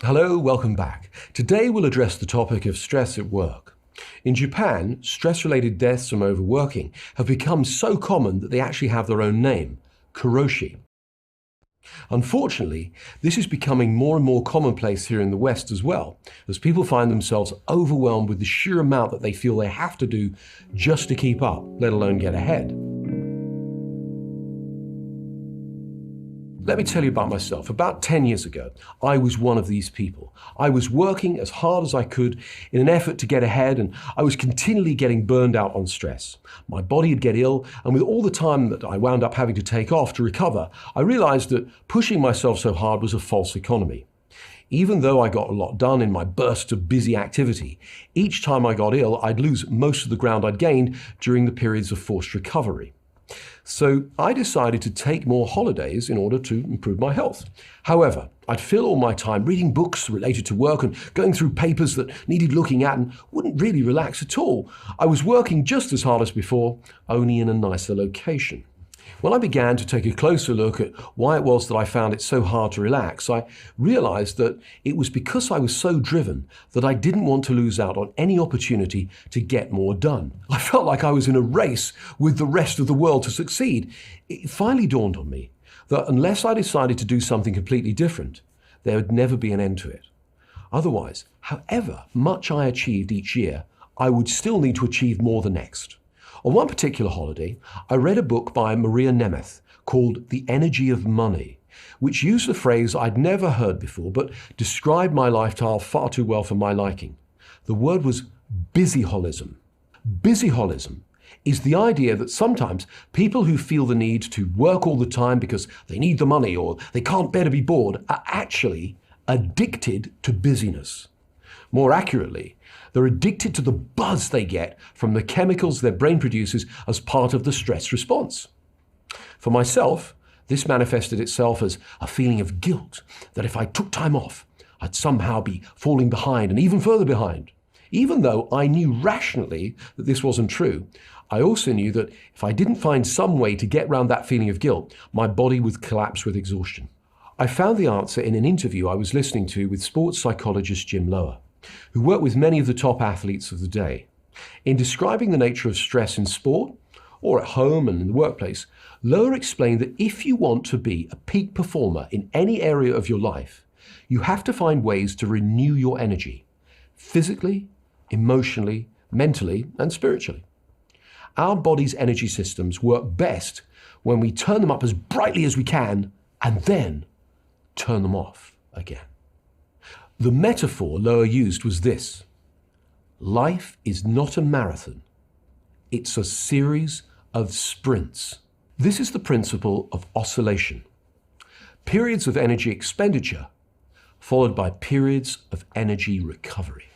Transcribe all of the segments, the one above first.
Hello, welcome back. Today we'll address the topic of stress at work. In Japan, stress-related deaths from overworking have become so common that they actually have their own name, Karoshi. Unfortunately, this is becoming more and more commonplace here in the West as well, as people find themselves overwhelmed with the sheer amount that they feel they have to do just to keep up, let alone get ahead. Let me tell you about myself. About 10 years ago, I was one of these people. I was working as hard as I could in an effort to get ahead, and I was continually getting burned out on stress. My body would get ill, and with all the time that I wound up having to take off to recover, I realized that pushing myself so hard was a false economy. Even though I got a lot done in my bursts of busy activity, each time I got ill, I'd lose most of the ground I'd gained during the periods of forced recovery. So I decided to take more holidays in order to improve my health. However, I'd fill all my time reading books related to work and going through papers that needed looking at and wouldn't really relax at all. I was working just as hard as before, only in a nicer location. When I began to take a closer look at why it was that I found it so hard to relax, I realized that it was because I was so driven that I didn't want to lose out on any opportunity to get more done. I felt like I was in a race with the rest of the world to succeed. It finally dawned on me that unless I decided to do something completely different, there would never be an end to it. Otherwise, however much I achieved each year, I would still need to achieve more the next. On one particular holiday, I read a book by Maria Nemeth called The Energy of Money, which used a phrase I'd never heard before but described my lifestyle far too well for my liking. The word was busyholism. Busyholism is the idea that sometimes people who feel the need to work all the time because they need the money or they can't bear to be bored are actually addicted to busyness. More accurately, they're addicted to the buzz they get from the chemicals their brain produces as part of the stress response. For myself, this manifested itself as a feeling of guilt that if I took time off, I'd somehow be falling behind and even further behind. Even though I knew rationally that this wasn't true, I also knew that if I didn't find some way to get around that feeling of guilt, my body would collapse with exhaustion. I found the answer in an interview I was listening to with sports psychologist Jim Lower, who worked with many of the top athletes of the day. In describing the nature of stress in sport, or at home and in the workplace, Lower explained that if you want to be a peak performer in any area of your life, you have to find ways to renew your energy, physically, emotionally, mentally, and spiritually. Our body's energy systems work best when we turn them up as brightly as we can and then turn them off again. The metaphor Lower used was this: life is not a marathon, it's a series of sprints. This is the principle of oscillation. Periods of energy expenditure followed by periods of energy recovery.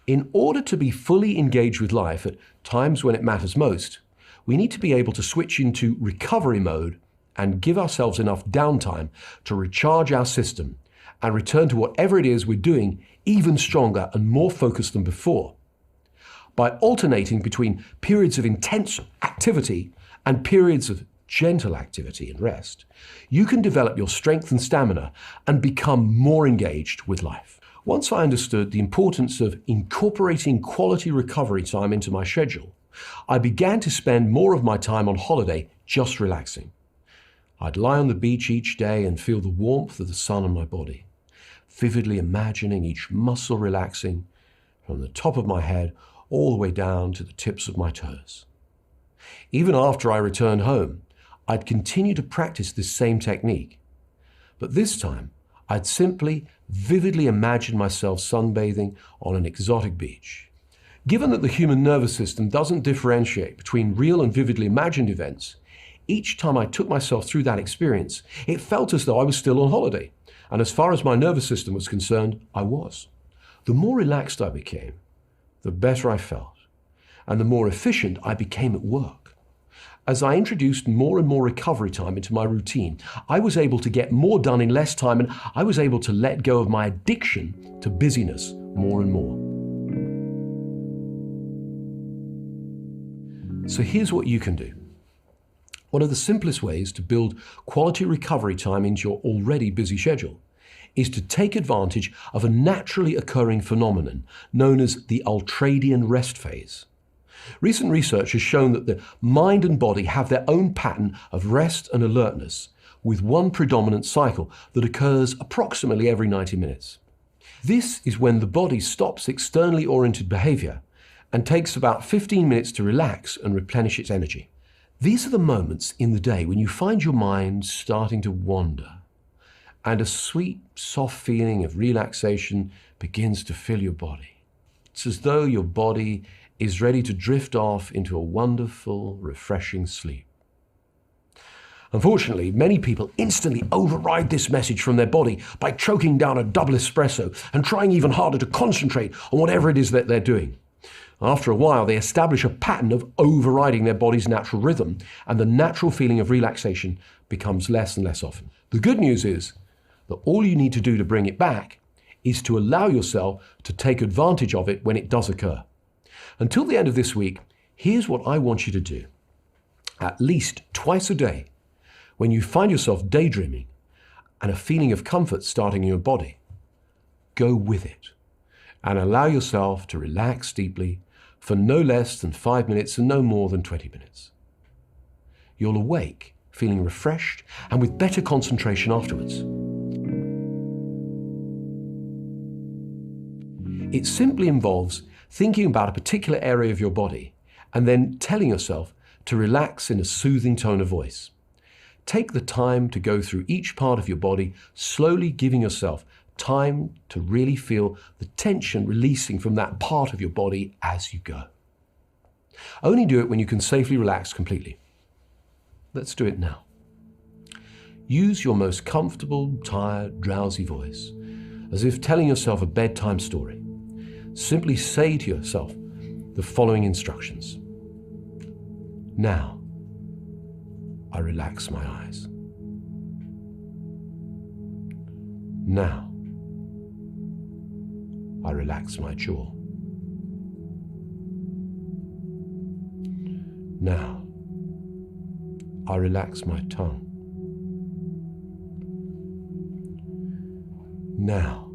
In order to be fully engaged with life at times when it matters most, we need to be able to switch into recovery mode and give ourselves enough downtime to recharge our system and return to whatever it is we're doing even stronger and more focused than before. By alternating between periods of intense activity and periods of gentle activity and rest, you can develop your strength and stamina and become more engaged with life. Once I understood the importance of incorporating quality recovery time into my schedule, I began to spend more of my time on holiday just relaxing. I'd lie on the beach each day and feel the warmth of the sun on my body, vividly imagining each muscle relaxing from the top of my head all the way down to the tips of my toes. Even after I returned home, I'd continue to practice this same technique. But this time, I'd simply vividly imagine myself sunbathing on an exotic beach. Given that the human nervous system doesn't differentiate between real and vividly imagined events, each time I took myself through that experience, it felt as though I was still on holiday. And as far as my nervous system was concerned, I was. The more relaxed I became, the better I felt, and the more efficient I became at work. As I introduced more and more recovery time into my routine, I was able to get more done in less time, and I was able to let go of my addiction to busyness more and more. So here's what you can do. One of the simplest ways to build quality recovery time into your already busy schedule is to take advantage of a naturally occurring phenomenon known as the ultradian rest phase. Recent research has shown that the mind and body have their own pattern of rest and alertness, with one predominant cycle that occurs approximately every 90 minutes. This is when the body stops externally oriented behavior and takes about 15 minutes to relax and replenish its energy. These are the moments in the day when you find your mind starting to wander, and a sweet, soft feeling of relaxation begins to fill your body. It's as though your body is ready to drift off into a wonderful, refreshing sleep. Unfortunately, many people instantly override this message from their body by choking down a double espresso and trying even harder to concentrate on whatever it is that they're doing. After a while, they establish a pattern of overriding their body's natural rhythm, and the natural feeling of relaxation becomes less and less often. The good news is that all you need to do to bring it back is to allow yourself to take advantage of it when it does occur. Until the end of this week, here's what I want you to do. At least twice a day, when you find yourself daydreaming and a feeling of comfort starting in your body, go with it and allow yourself to relax deeply for no less than 5 minutes and no more than 20 minutes. You'll awake feeling refreshed and with better concentration afterwards. It simply involves thinking about a particular area of your body and then telling yourself to relax in a soothing tone of voice. Take the time to go through each part of your body, slowly giving yourself time to really feel the tension releasing from that part of your body as you go. Only do it when you can safely relax completely. Let's do it now. Use your most comfortable, tired, drowsy voice, as if telling yourself a bedtime story. Simply say to yourself the following instructions. Now, I relax my eyes. Now, I relax my jaw. Now, I relax my tongue. Now,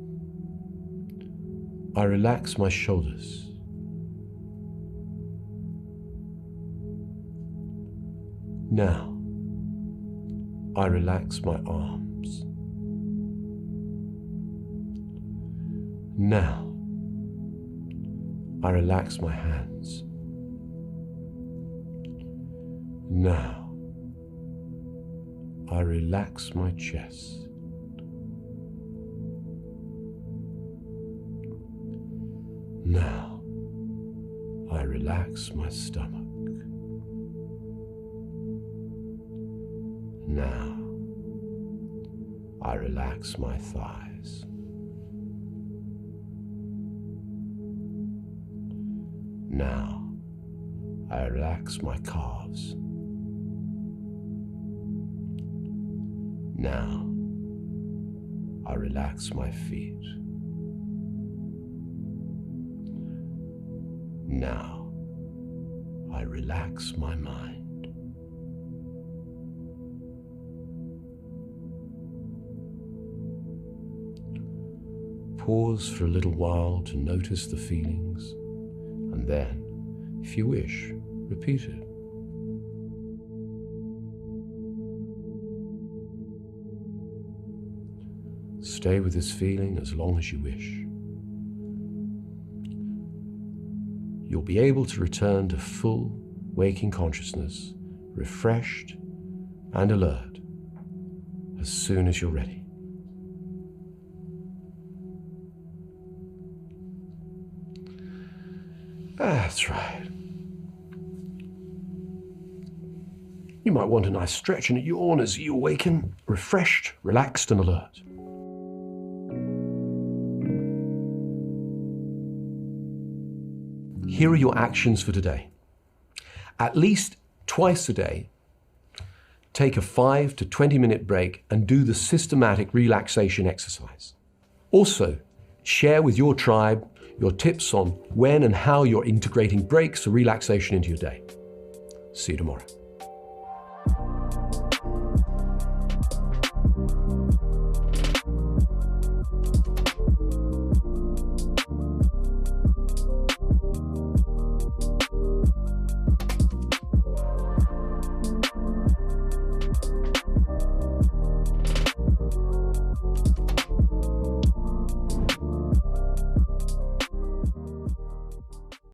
I relax my shoulders. Now, I relax my arms. Now, I relax my hands. Now, I relax my chest. Now, I relax my stomach. Now, I relax my thighs. Now, I relax my calves. Now, I relax my feet. Now, I relax my mind. Pause for a little while to notice the feelings, and then, if you wish, repeat it. Stay with this feeling as long as you wish. You'll be able to return to full waking consciousness, refreshed and alert, as soon as you're ready. That's right. You might want a nice stretch and a yawn as you awaken, refreshed, relaxed and alert. Here are your actions for today. At least twice a day, take a 5 to 20 minute break and do the systematic relaxation exercise. Also, share with your tribe your tips on when and how you're integrating breaks or relaxation into your day. See you tomorrow.